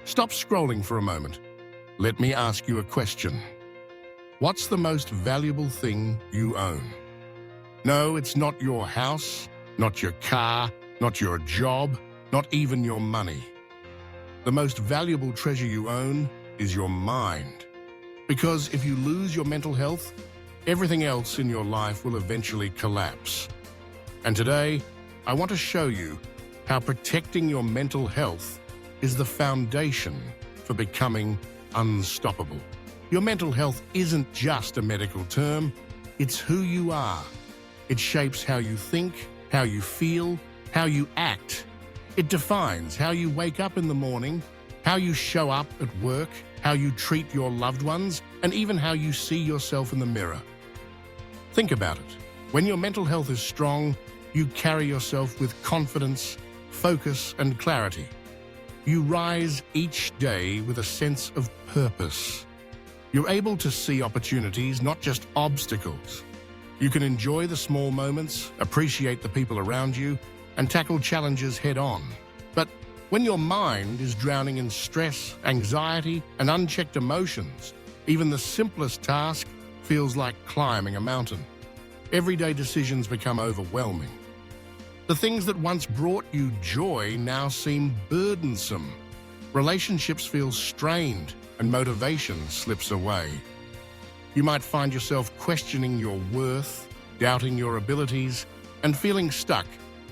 Stop scrolling for a moment. Let me ask you a question. What's the most valuable thing you own? No, it's not your house, not your car, not your job, not even your money. The most valuable treasure you own is your mind. Because if you lose your mental health, everything else in your life will eventually collapse. And today, I want to show you how protecting your mental health is the foundation for becoming unstoppable. Your mental health isn't just a medical term, it's who you are. It shapes how you think, how you feel, how you act. It defines how you wake up in the morning, how you show up at work, how you treat your loved ones, and even how you see yourself in the mirror. Think about it. When your mental health is strong, you carry yourself with confidence, focus, and clarity. You rise each day with a sense of purpose. You're able to see opportunities, not just obstacles. You can enjoy the small moments, appreciate the people around you, and tackle challenges head-on. But when your mind is drowning in stress, anxiety, and unchecked emotions, even the simplest task feels like climbing a mountain. Everyday decisions become overwhelming. The things that once brought you joy now seem burdensome. Relationships feel strained, and motivation slips away. You might find yourself questioning your worth, doubting your abilities, and feeling stuck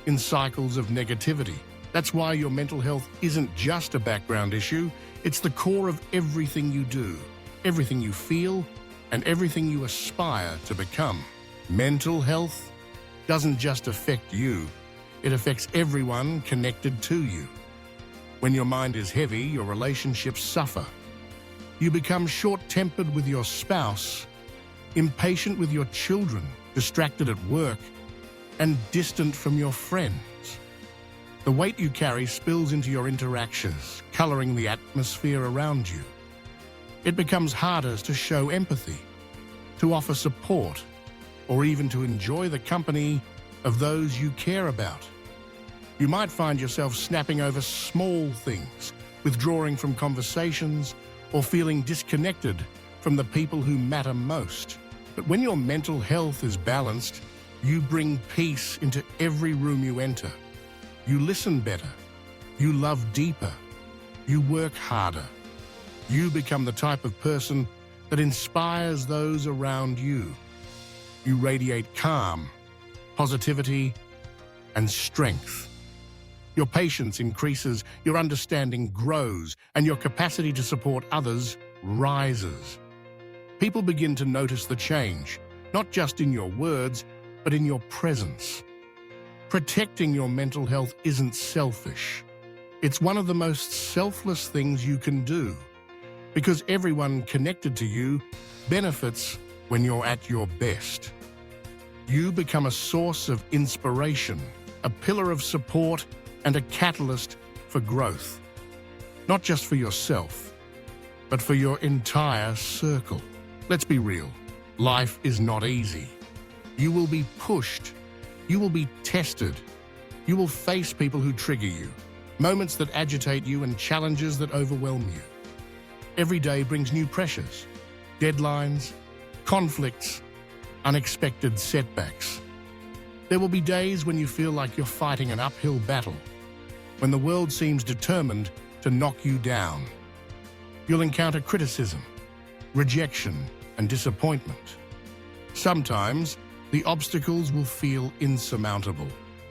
in cycles of negativity. That's why your mental health isn't just a background issue, it's the core of everything you do, everything you feel, and everything you aspire to become. Mental health doesn't just affect you, it affects everyone connected to you. When your mind is heavy, your relationships suffer. You become short-tempered with your spouse, impatient with your children, distracted at work, and distant from your friends. The weight you carry spills into your interactions, coloring the atmosphere around you. It becomes harder to show empathy, to offer support, or even to enjoy the company of those you care about. You might find yourself snapping over small things, withdrawing from conversations, or feeling disconnected from the people who matter most. But when your mental health is balanced, you bring peace into every room you enter. You listen better. You love deeper. You work harder. You become the type of person that inspires those around you. You radiate calm, positivity, and strength. Your patience increases, your understanding grows, and your capacity to support others rises. People begin to notice the change, not just in your words, but in your presence. Protecting your mental health isn't selfish. It's one of the most selfless things you can do, because everyone connected to you benefits when you're at your best. You become a source of inspiration, a pillar of support, and a catalyst for growth. Not just for yourself, but for your entire circle. Let's be real. Life is not easy. You will be pushed. You will be tested. You will face people who trigger you, moments that agitate you, and challenges that overwhelm you. Every day brings new pressures, deadlines, conflicts, unexpected setbacks. There will be days when you feel like you're fighting an uphill battle, when the world seems determined to knock you down. You'll encounter criticism, rejection, and disappointment. Sometimes, the obstacles will feel insurmountable.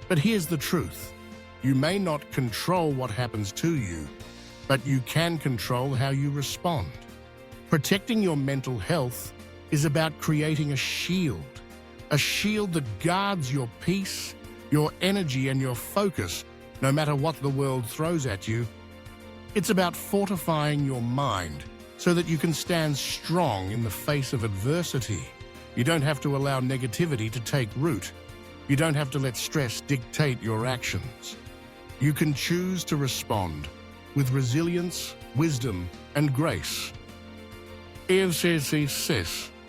But here's the truth. You may not control what happens to you, but you can control how you respond. Protecting your mental health is about creating a shield that guards your peace, your energy, and your focus, no matter what the world throws at you. It's about fortifying your mind so that you can stand strong in the face of adversity. You don't have to allow negativity to take root. You don't have to let stress dictate your actions. You can choose to respond with resilience, wisdom, and grace.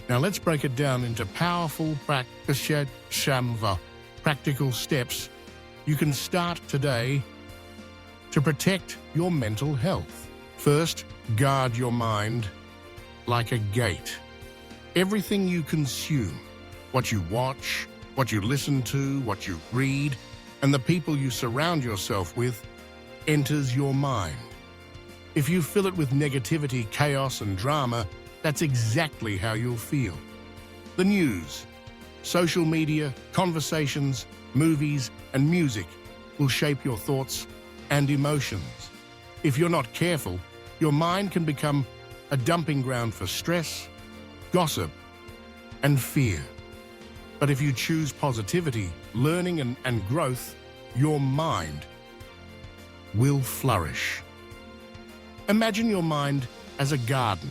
Now let's break it down into powerful practical steps you can start today to protect your mental health. First, guard your mind like a gate. Everything you consume, what you watch, what you listen to, what you read, and the people you surround yourself with, enters your mind. If you fill it with negativity, chaos, and drama, that's exactly how you'll feel. The news, social media, conversations, movies, and music will shape your thoughts and emotions. If you're not careful, your mind can become a dumping ground for stress, gossip, and fear. But if you choose positivity, learning, and growth, your mind will flourish. Imagine your mind as a garden.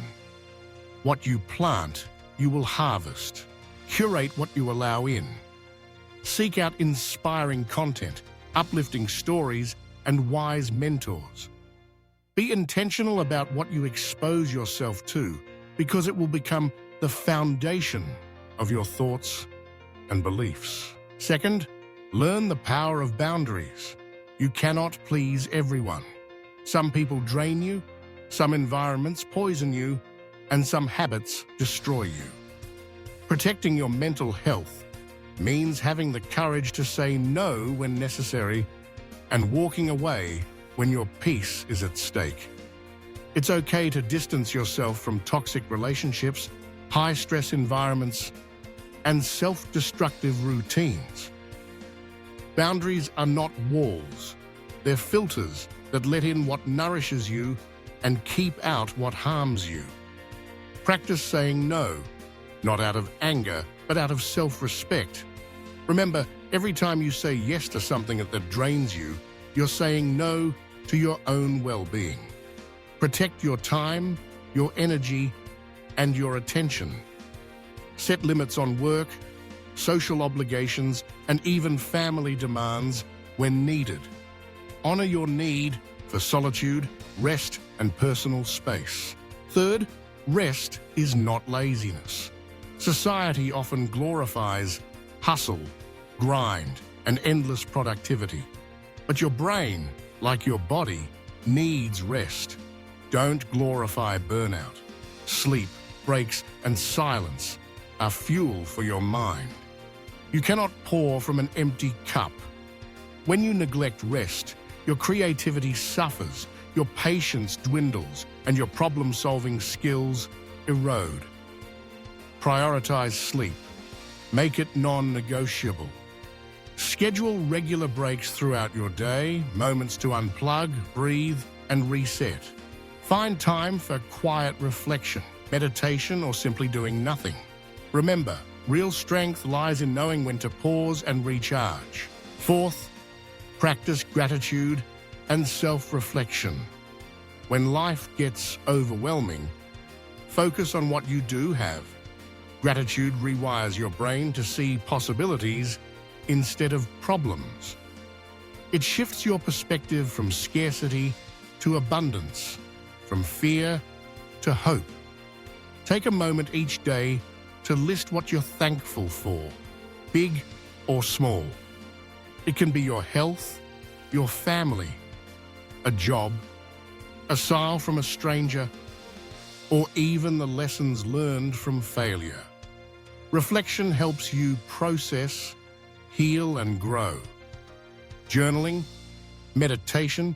What you plant, you will harvest. Curate what you allow in. Seek out inspiring content, uplifting stories, and wise mentors. Be intentional about what you expose yourself to, because it will become the foundation of your thoughts and beliefs. Second, learn the power of boundaries. You cannot please everyone. Some people drain you, some environments poison you, and some habits destroy you. Protecting your mental health means having the courage to say no when necessary and walking away when your peace is at stake. It's okay to distance yourself from toxic relationships, high-stress environments, and self-destructive routines. Boundaries are not walls. They're filters that let in what nourishes you and keep out what harms you. Practice saying no, not out of anger, but out of self-respect. Remember, every time you say yes to something that drains you, you're saying no to your own well-being. Protect your time, your energy, and your attention. Set limits on work, social obligations, and even family demands when needed. Honor your need for solitude, rest, and personal space. Third, rest is not laziness. Society often glorifies hustle, grind, and endless productivity. But your brain, like your body, needs rest. Don't glorify burnout. Sleep, breaks, and silence are fuel for your mind. You cannot pour from an empty cup. When you neglect rest, your creativity suffers, your patience dwindles, and your problem-solving skills erode. Prioritize sleep. Make it non-negotiable. Schedule regular breaks throughout your day, moments to unplug, breathe, and reset. Find time for quiet reflection, meditation, or simply doing nothing. Remember, real strength lies in knowing when to pause and recharge. Fourth, practice gratitude and self-reflection. When life gets overwhelming, focus on what you do have. Gratitude rewires your brain to see possibilities instead of problems. It shifts your perspective from scarcity to abundance, from fear to hope. Take a moment each day to list what you're thankful for, big or small. It can be your health, your family, a job, a smile from a stranger, or even the lessons learned from failure. Reflection helps you process, heal, and grow. Journaling, meditation,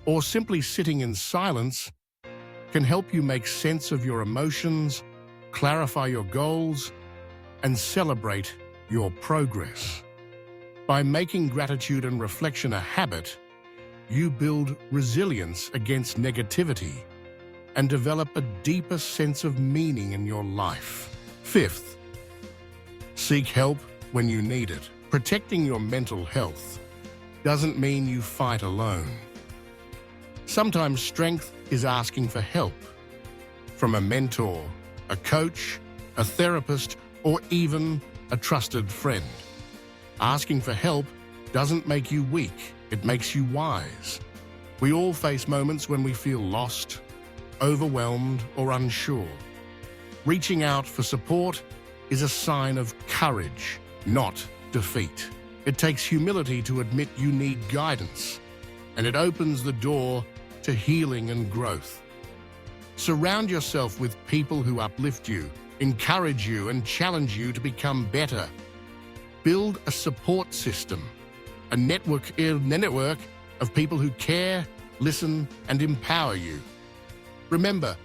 or simply sitting in silence can help you make sense of your emotions, clarify your goals, and celebrate your progress. By making gratitude and reflection a habit, you build resilience against negativity and develop a deeper sense of meaning in your life. Fifth, seek help when you need it. Protecting your mental health doesn't mean you fight alone. Sometimes strength is asking for help from a mentor, a coach, a therapist, or even a trusted friend. Asking for help doesn't make you weak, it makes you wise. We all face moments when we feel lost, overwhelmed, or unsure. Reaching out for support is a sign of courage, not defeat. It takes humility to admit you need guidance, and it opens the door to healing and growth. Surround yourself with people who uplift you, encourage you, and challenge you to become better. Build a support system, a network of people who care, listen, and empower you. Remember,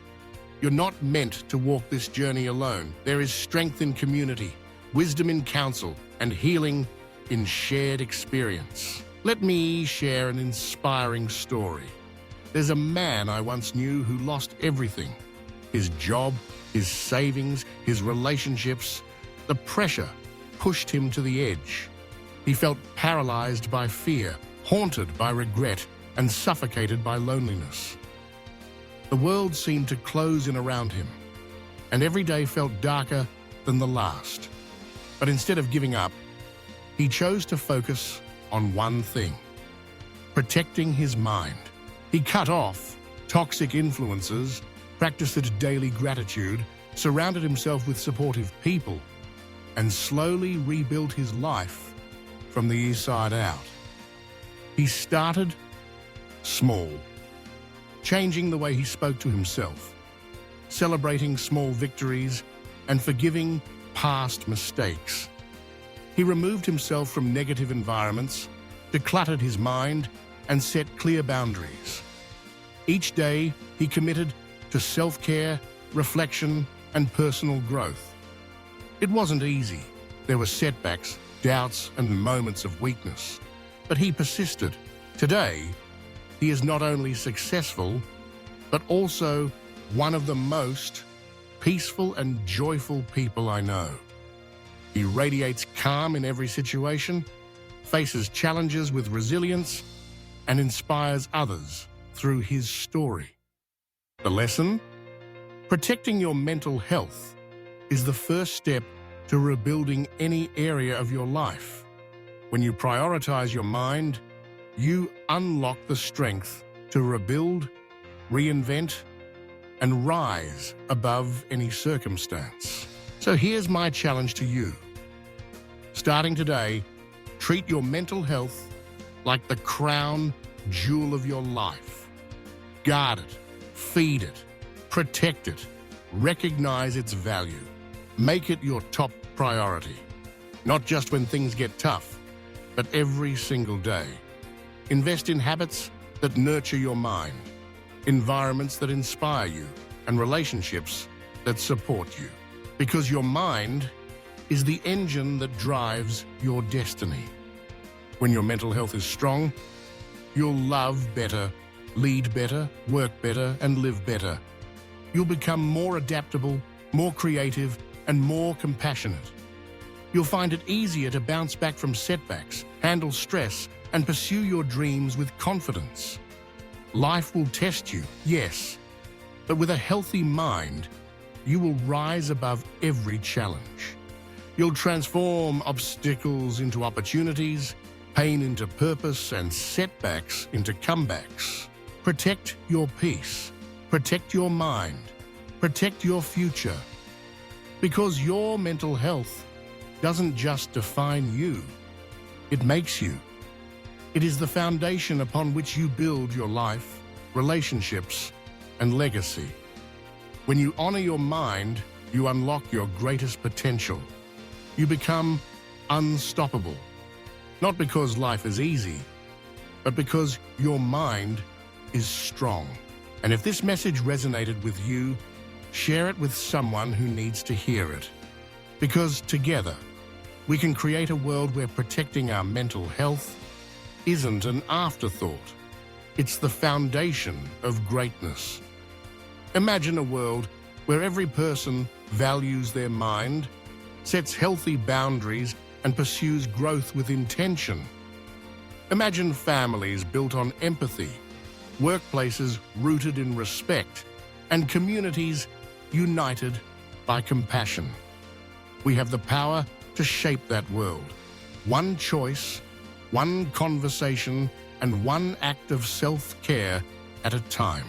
you're not meant to walk this journey alone. There is strength in community, wisdom in counsel, and healing in shared experience. Let me share an inspiring story. There's a man I once knew who lost everything. His job, his savings, his relationships. The pressure pushed him to the edge. He felt paralyzed by fear, haunted by regret, and suffocated by loneliness. The world seemed to close in around him, and every day felt darker than the last. But instead of giving up, he chose to focus on one thing: protecting his mind. He cut off toxic influences, practiced daily gratitude, surrounded himself with supportive people, and slowly rebuilt his life from the inside out. He started small, changing the way he spoke to himself, celebrating small victories, and forgiving past mistakes. He removed himself from negative environments, decluttered his mind, and set clear boundaries. Each day, he committed to self-care, reflection, and personal growth. It wasn't easy. There were setbacks, doubts, and moments of weakness. But he persisted. Today, he is not only successful, but also one of the most peaceful and joyful people I know. He radiates calm in every situation, faces challenges with resilience, and inspires others through his story. The lesson? Protecting your mental health is the first step to rebuilding any area of your life. When you prioritize your mind, you unlock the strength to rebuild, reinvent, and rise above any circumstance. So here's my challenge to you. Starting today, treat your mental health like the crown jewel of your life. Guard it, feed it, protect it, recognize its value. Make it your top priority. Not just when things get tough, but every single day. Invest in habits that nurture your mind, environments that inspire you, and relationships that support you. Because your mind is the engine that drives your destiny. When your mental health is strong, you'll love better, lead better, work better, and live better. You'll become more adaptable, more creative, and more compassionate. You'll find it easier to bounce back from setbacks, handle stress, and pursue your dreams with confidence. Life will test you, yes, but with a healthy mind, you will rise above every challenge. You'll transform obstacles into opportunities, pain into purpose, and setbacks into comebacks. Protect your peace. Protect your mind. Protect your future. Because your mental health doesn't just define you, it makes you. It is the foundation upon which you build your life, relationships, and legacy. When you honor your mind, you unlock your greatest potential. You become unstoppable. Not because life is easy, but because your mind is strong. And if this message resonated with you, share it with someone who needs to hear it. Because together, we can create a world where protecting our mental health isn't an afterthought. It's the foundation of greatness. Imagine a world where every person values their mind, sets healthy boundaries, and pursues growth with intention. Imagine families built on empathy, workplaces rooted in respect, and communities united by compassion. We have the power to shape that world. One choice, one conversation, and one act of self-care at a time.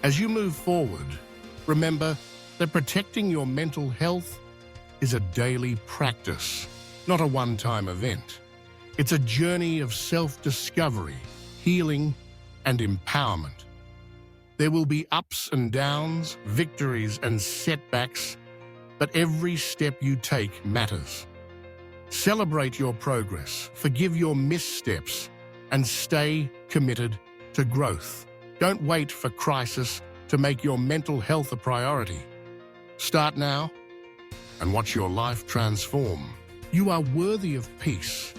As you move forward, remember that protecting your mental health is a daily practice, not a one-time event. It's a journey of self-discovery, healing, and empowerment. There will be ups and downs, victories and setbacks, but every step you take matters. Celebrate your progress, forgive your missteps, and stay committed to growth. Don't wait for crisis to make your mental health a priority. Start now and watch your life transform. You are worthy of peace.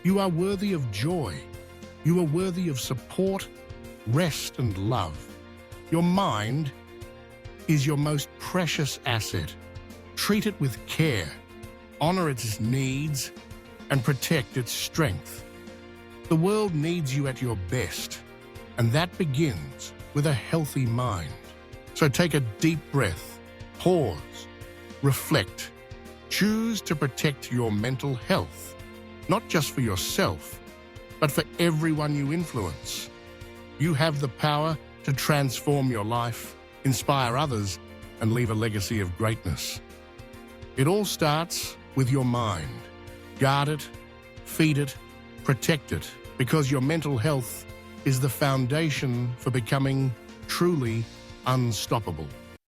You are worthy of joy. You are worthy of support, rest, and love. Your mind is your most precious asset. Treat it with care, honor its needs, and protect its strength. The world needs you at your best, and that begins with a healthy mind. So take a deep breath, pause, reflect. Choose to protect your mental health, not just for yourself, but for everyone you influence. You have the power to transform your life, inspire others, and leave a legacy of greatness. It all starts with your mind. Guard it, feed it, protect it, because your mental health is the foundation for becoming truly unstoppable.